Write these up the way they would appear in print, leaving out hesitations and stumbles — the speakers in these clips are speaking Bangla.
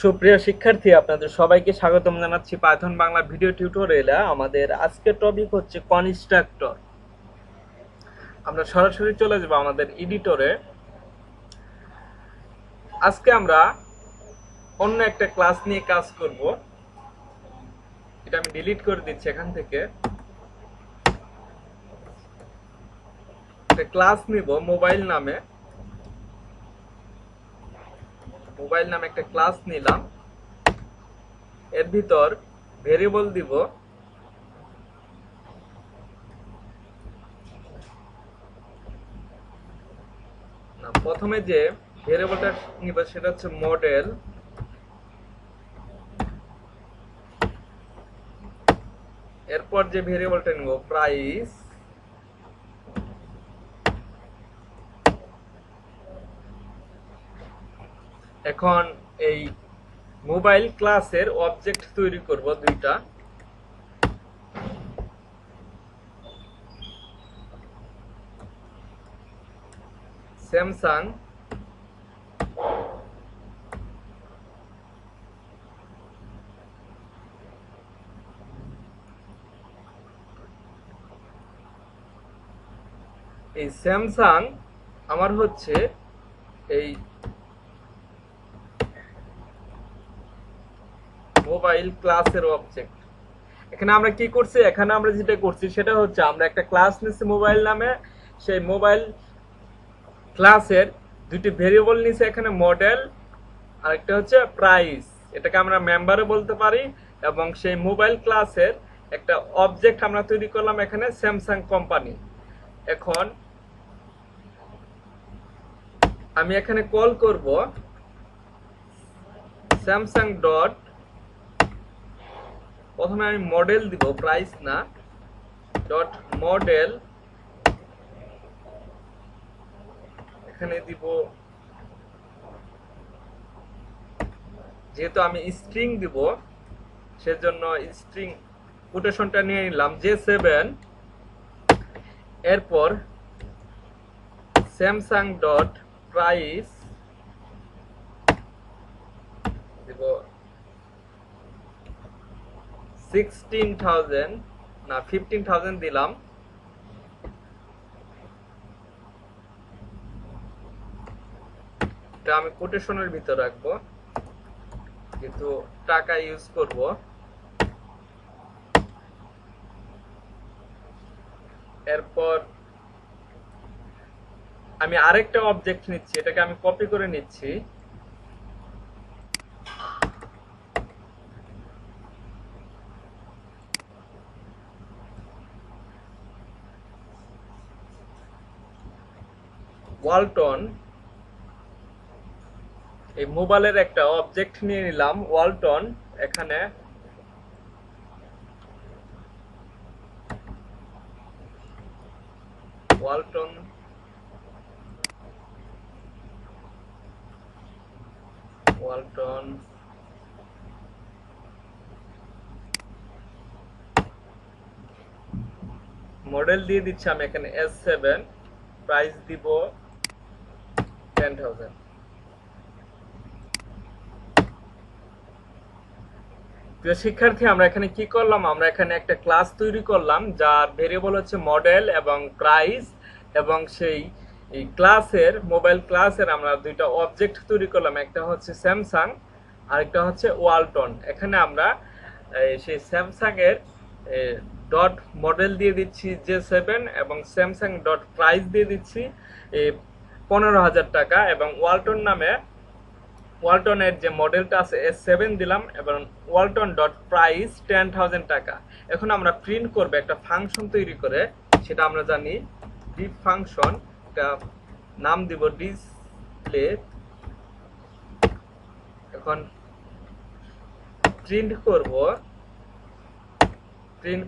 সুপ্রিয় শিক্ষার্থী, আপনাদের সবাইকে স্বাগতম জানাচ্ছি পাইথন বাংলা ভিডিও টিউটোরিয়ালে। আমাদের আজকের টপিক হচ্ছে কনস্ট্রাক্টর। আমরা সরাসরি চলে যাব আমাদের এডিটরে। আজকে আমরা অন্য একটা ক্লাস নিয়ে কাজ করব। এটা আমি ডিলিট করে দিচ্ছি এখান থেকে। একটা ক্লাস নিব মোবাইল নামে একটা ক্লাস নিলাম। এর ভিতর ভেরিয়েবল দিব। প্রথমে যে ভেরিয়েবলটা নিব সেটা হচ্ছে মডেল। এরপর যে ভেরিয়েবলটা নিব প্রাইস। এখন এই মোবাইল ক্লাসের অবজেক্ট তৈরি করব দুইটা। স্যামসাং এই স্যামসাং আমার হচ্ছে এই মোবাইল ক্লাসের অবজেক্ট। এখানে আমরা কি করছি, এখানে আমরা যেটা করছি সেটা হচ্ছে আমরা একটা ক্লাস নিচ্ছি মোবাইল নামে। সেই মোবাইল ক্লাসের দুটি ভেরিয়েবল নিচ্ছে, এখানে মডেল আর একটা হচ্ছে প্রাইস। এটাকে আমরা মেম্বারে বলতে পারি। এবং সেই মোবাইল ক্লাসের একটা অবজেক্ট আমরা তৈরি করলাম এখানে স্যামসাং কোম্পানি। এখন আমি এখানে কল করব স্যামসাং ডট, প্রথমে আমি মডেল দিব, প্রাইস না, ডট মডেল। এখানে দিব, যেহেতু আমি স্ট্রিং দিব সেজন্য স্ট্রিং কোটেশনটা নিয়ে নিলাম J7। এরপর স্যামসাং ডট প্রাইস দিব 16,000 না 15,000 দিলাম। এটা আমি কোটেশনের ভিতর রাখবো কিন্তু টাকা ইউজ করব। এরপর আমি আরেকটা অবজেক্ট নিচ্ছি, এটাকে আমি কপি করে নিচ্ছি। ওয়ালটন, এই মোবাইলের একটা অবজেক্ট নিয়ে নিলাম ওয়ালটন। এখানে ওয়ালটন মডেল দিয়ে দিচ্ছি আমি এখানে S7, প্রাইস দিব 10,000। প্রিয় শিক্ষার্থী, আমরা এখানে কি করলাম, আমরা এখানে একটা ক্লাস তৈরি করলাম যার ভেরিয়েবল হচ্ছে মডেল এবং প্রাইস। এবং সেই ক্লাসের মোবাইল ক্লাসের আমরা দুইটা অবজেক্ট তৈরি করলাম, একটা হচ্ছে স্যামসাং আর একটা হচ্ছে ওয়ালটন। এখানে আমরা সেই স্যামসাং এর ডট মডেল দিয়ে দিচ্ছি J7 এবং স্যামসাং ডট প্রাইস দিয়ে দিচ্ছি 15,000 টাকা। এবং ওয়ালটন নামে ওয়ালটনের যে মডেলটা আছে S7 দিলাম এবং ওয়ালটন ডট প্রাইস 10,000 টাকা। এখন আমরা প্রিন্ট করব একটা ফাংশন তৈরি করে, সেটা আমরা জানি ডিফ ফাংশন। একটা নাম দিব ডিসপ্লে। এখন প্রিন্ট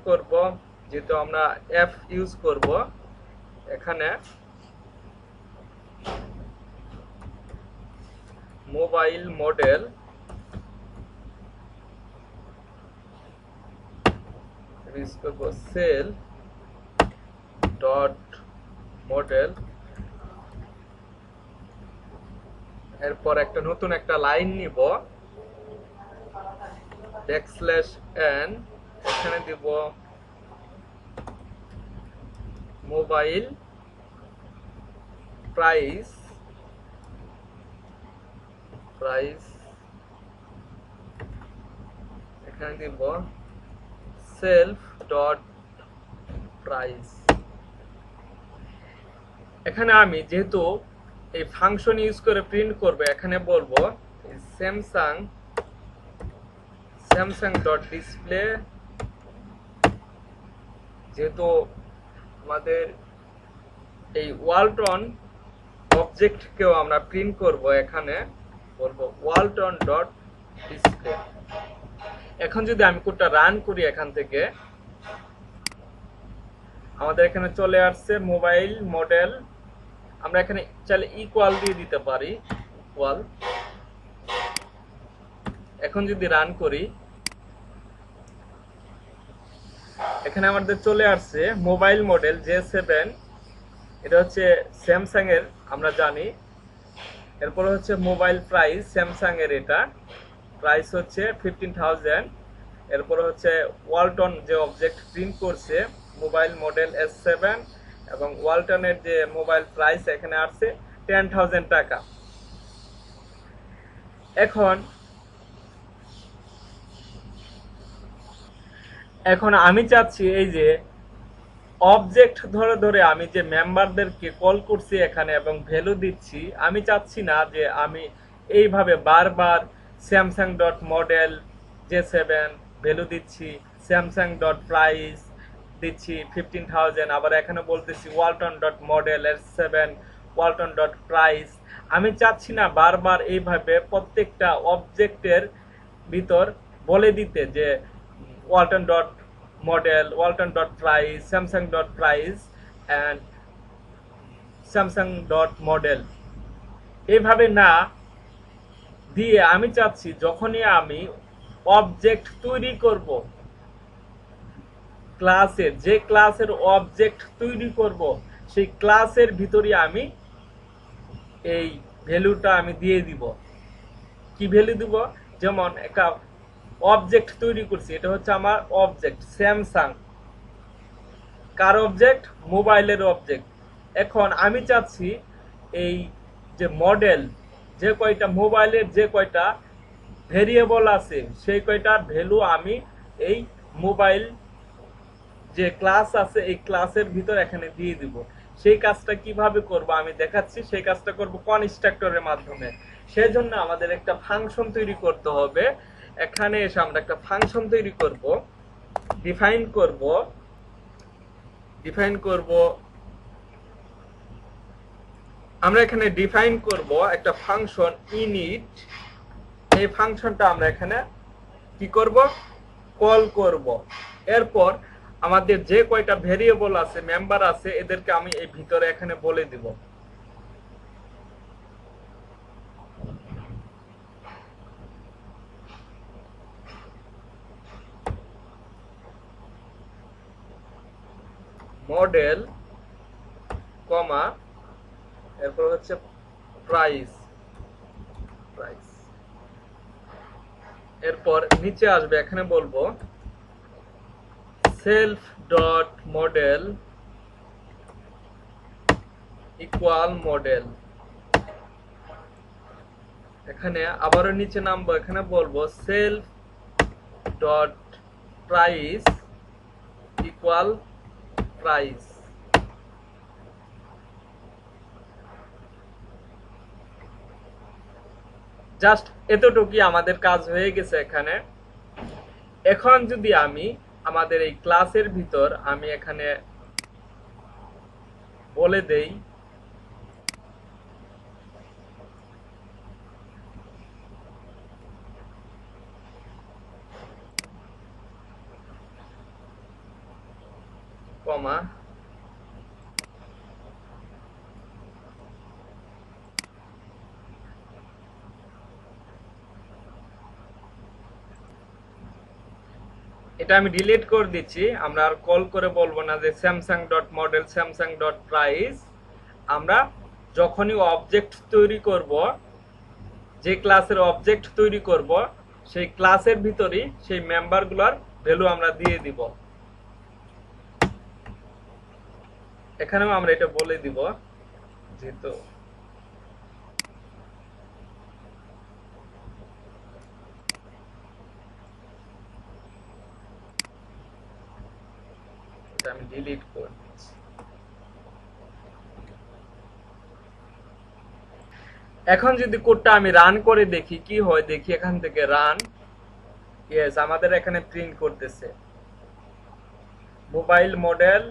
করব যেহেতু আমরা F ইউজ করব। এখানে mobile model sell dot model. এরপর একটা নতুন একটা লাইন নিব, ব্যাকস্ল্যাশ n, এখানে দিব মোবাইল প্রাইস, এখানে দিব সেলফ ডট প্রাইস। এখানে আমি যেহেতু এই ফাংশন ইউজ করে প্রিন্ট করব, এখানে বলবো স্যামসাং ডট ডিসপ্লে, যেহেতু আমাদের এই ওয়ালটন অবজেক্ট কেও আমরা প্রিন্ট করব, এখানে বলবো ওয়ালটন ডট ডিসপ্লে। এখন যদি আমি কোডটা রান করি, এখান থেকে আমাদের এখানে চলে আসছে মোবাইল মডেল। আমরা এখানে চাইলে ইকুয়াল দিয়ে দিতে পারি, ইকুয়াল। এখন যদি রান করি, এখানে আমাদের চলে আসছে মোবাইল মডেল J7, এটা হচ্ছে স্যামসাং এর, আমরা জানি। এরপর হচ্ছে মোবাইল প্রাইস, স্যামসাং এর এটা প্রাইস হচ্ছে 15,000। এরপর হচ্ছে ওয়ালটন যে অবজেক্ট প্রিন্ট করছে মোবাইল মডেল S7, এবং ওয়ালটনের যে মোবাইল প্রাইস এখানে আসছে 10,000 টাকা। এখন আমি চাচ্ছি এই যে অবজেক্ট ধরে ধরে আমি যে মেম্বারদেরকে কল করছি এখানে এবং ভ্যালু দিচ্ছি, আমি চাচ্ছি না যে আমি এইভাবে বারবার Samsung dot model J7 value দিচ্ছি, স্যামসাং ডট প্রাইস দিচ্ছি 15,000, আবার এখানে বলতেছি Walton dot model S7, Walton dot price. আমি চাচ্ছি না বারবার এইভাবে প্রত্যেকটা অবজেক্টের ভিতর বলে দিতে যে Walton dot model, Walton dot price, Samsung dot price and Samsung dot model, এইভাবে না দিয়ে আমি চাচ্ছি যখনই আমি অবজেক্ট তৈরি করব, ক্লাসের যে ক্লাসের অবজেক্ট তৈরি করব সেই ক্লাসের ভিতরে আমি এই ভ্যালুটা আমি দিয়ে দিব। কি ভ্যালু দিব? যেমন একটা অবজেক্ট তৈরি করছি, এটা হচ্ছে আমার অবজেক্ট স্যামসাং, কার অবজেক্ট? মোবাইলের অবজেক্ট। এখন আমি চাচ্ছি এই যে মডেল, যে কয়টা মোবাইলের যে কয়টা ভেরিয়েবল আছে সেই কয়টা ভ্যালু আমি এই মোবাইল যে ক্লাস আছে এই ক্লাসের ভিতর এখানে দিয়ে দিব। সেই কাজটা কিভাবে করব আমি দেখাচ্ছি। সেই কাজটা করব কনস্ট্রাক্টরের মাধ্যমে। সেজন্য আমাদের একটা ফাংশন তৈরি করতে হবে। এখানে এসে আমরা একটা ফাংশন তৈরি করব, ডিফাইন করব। আমরা এখানে ডিফাইন করব একটা ফাংশন ইনিট। এই ফাংশনটা আমরা এখানে কি করব? কল করব। এরপর আমাদের যে কয়টা ভেরিয়েবল আছে, মেম্বার আছে, এদেরকে আমি এই ভিতরে এখানে বলে দিব। মডেল কমা এরপর হচ্ছে প্রাইস, এরপর নিচে আসবে, এখানে বলবো self dot model equal model. এখানে আবারও নিচে নামবো, এখানে বলবো self dot price equal price. Just এতটুকুই আমাদের কাজ হয়ে গেছে এখানে। এখন যদি আমি আমাদের এই ক্লাসের ভিতর আমি এখানে বলে দেই কমা এটা আমি ডিলিট করে দিচ্ছি। আমরা আর কল করে বলবো না যে Samsung dot model, Samsung dot price. আমরা যখনই অবজেক্ট তৈরি করব, যে ক্লাসের অবজেক্ট তৈরি করব সেই ক্লাসের ভিতরেই সেই মেম্বারগুলোর ভ্যালু আমরা দিয়ে দিব। এখানেও আমরা এটা বলে দিব, যেহেতু আমি ডিলিট করে দিচ্ছি। এখন যদি কোডটা আমি রান করে দেখি কি হয়, দেখি এখান থেকে রান। ইয়েস, আমাদের এখানে প্রিন্ট করতেছে মোবাইল মডেল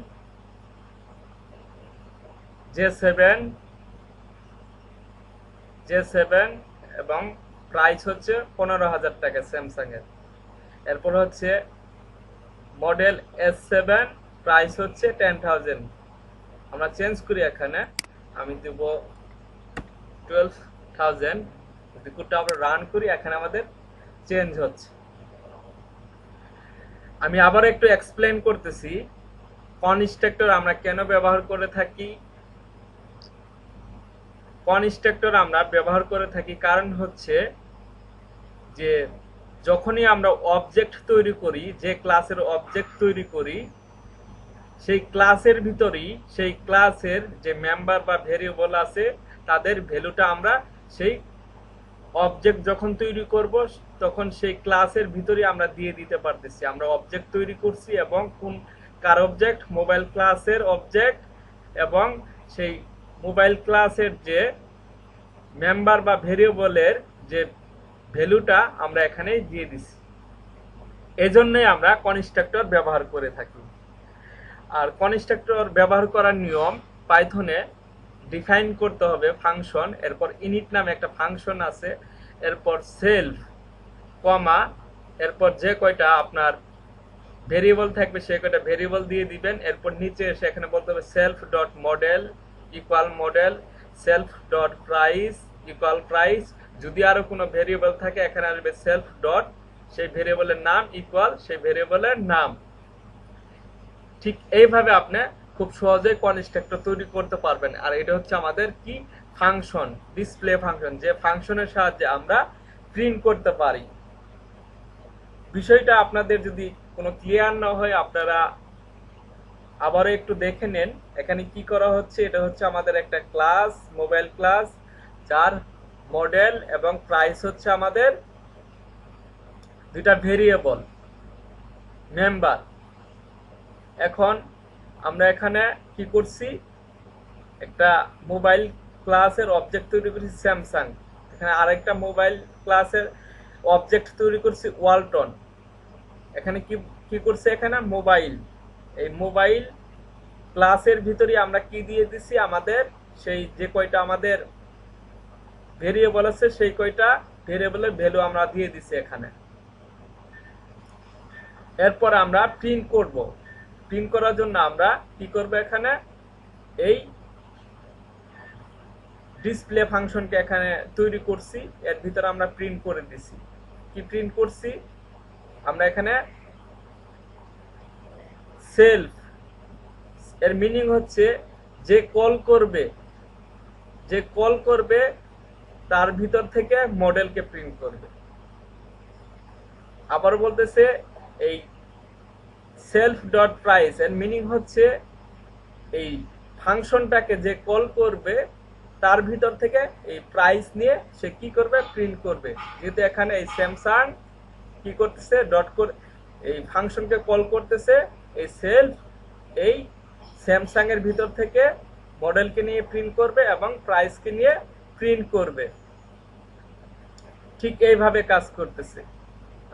J7 এবং প্রাইস হচ্ছে 15,000 টাকা স্যামসাং এর। এরপর হচ্ছে মডেল S7, প্রাইস হচ্ছে 10,000। আমরা চেঞ্জ করি, এখানে আমি দেব 12,000। যদি কোডটা আমরা রান করি, এখানে আমাদের চেঞ্জ হচ্ছে। আমি আবার একটু এক্সপ্লেন করতেছি কনস্ট্রাক্টর আমরা কেন ব্যবহার করে থাকি। কনস্ট্রাক্টর আমরা ব্যবহার করে থাকি কারণ হচ্ছে যে যখনই আমরা অবজেক্ট তৈরি করি, যে ক্লাসের অবজেক্ট তৈরি করি, সেই ক্লাসের ভিতরেই সেই ক্লাসের যে মেম্বার বা ভেরিয়েবল আছে তাদের ভ্যালুটা আমরা সেই অবজেক্ট যখন তৈরি করব তখন সেই ক্লাসের ভিতরে আমরা দিয়ে দিতে পারতেছি। আমরা অবজেক্ট তৈরি করছি এবং কোন কার অবজেক্ট, মোবাইল ক্লাসের অবজেক্ট, এবং সেই মোবাইল ক্লাসের যে মেম্বার বা ভেরিয়েবলের যে ভ্যালুটা আমরা এখানে দিয়ে দিছি। এজন্যই আমরা কনস্ট্রাক্টর ব্যবহার করে থাকি। আর কনস্ট্রাক্টর ব্যবহার করার নিয়ম, পাইথনে ডিফাইন করতে হবে ফাংশন, এরপর ইনিট নামে একটা ফাংশন আছে, এরপর সেলফ কমা, এরপর যে কয়টা আপনার ভেরিয়েবল থাকবে সেই কয়টা ভেরিয়েবল দিয়ে দিবেন। এরপর নিচে এসে এখানে বলতে হবে self dot model equal model, self dot price equal price. যদি আরো কোনো ভেরিয়েবল থাকে এখানে আসবে সেলফ ডট সেই ভেরিয়েবলের নাম ইকুয়াল সেই ভেরিয়েবলের নাম। ঠিক এইভাবে আপনি খুব সহজেই কনস্ট্রাক্টর তৈরি করতে পারবেন। আর এটা হচ্ছে আমাদের কি ফাংশন, ডিসপ্লে ফাংশন, যে ফাংশনের সাহায্যে আমরা প্রিন্ট করতে পারি। বিষয়টা আপনাদের যদি কোনো ক্লিয়ার না হয় আপনারা আবারও একটু দেখে নেন এখানে কি করা হচ্ছে। এটা হচ্ছে আমাদের একটা ক্লাস, মোবাইল ক্লাস, যার মডেল এবং প্রাইস হচ্ছে আমাদের দুইটা ভেরিয়েবল মেম্বার। এখন আমরা এখানে কি করছি, একটা মোবাইল ক্লাসের অবজেক্ট তৈরি করছি স্যামসাং, এখানে আরেকটা মোবাইল ক্লাসের অবজেক্ট তৈরি করছি ওয়ালটন। এখানে কি করছে, এখানে মোবাইল, এই মোবাইল ক্লাসের ভিতরে আমরা কি দিয়ে দিছি, আমাদের সেই যে কয়টা আমাদের ভেরিয়েবল আছে সেই কয়টা ভেরিয়েবলের ভ্যালু আমরা দিয়ে দিছি এখানে। এরপর আমরা প্রিন্ট করব। প্রিন্ট করার জন্য আমরা কি করব, এখানে এই ডিসপ্লে ফাংশনকে এখানে তৈরি করছি, এর ভিতরে আমরা প্রিন্ট করে দিছি। কি প্রিন্ট করছি আমরা এখানে, সেলফ, এর মিনিং হচ্ছে যে কল করবে তার ভিতর থেকে মডেলকে প্রিন্ট করবে। আবার বলতেছে এই সেলফ ডট প্রাইস, এর মিনিং হচ্ছে এই ফাংশনটাকে যে কল করবে তার ভিতর থেকে এই প্রাইস নিয়ে সে কি করবে, প্রিন্ট করবে। যেহেতু এখানে এই স্যামসাং কি করতেছে, এই ফাংশনকে কল করতেছে, এই সেলফ এই স্যামসাং এর ভিতর থেকে মডেলকে নিয়ে প্রিন্ট করবে এবং প্রাইসকে নিয়ে প্রিন্ট করবে। ঠিক এইভাবে কাজ করতেছে।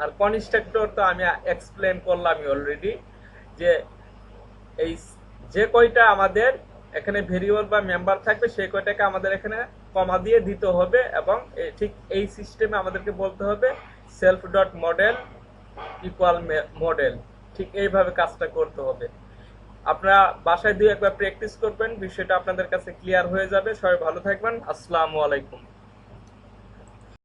আর কনস্ট্রাক্টর তো আমি এক্সপ্লেন করলামই অলরেডি, যে এই যে কয়টা আমাদের এখানে ভেরিয়েবল বা মেম্বার থাকবে সেই কয়টাকে আমাদের এখানে কমা দিয়ে দিতে হবে, এবং ঠিক এই সিস্টেমে আমাদেরকে বলতে হবে self dot model equal model. ঠিক এইভাবে কাজটা করতে হবে। আপনারা বাসায় 2-1 বার প্র্যাকটিস করবেন, বিষয়টা আপনাদের কাছে ক্লিয়ার হয়ে যাবে। সবাই ভালো থাকবেন। আসসালামু আলাইকুম।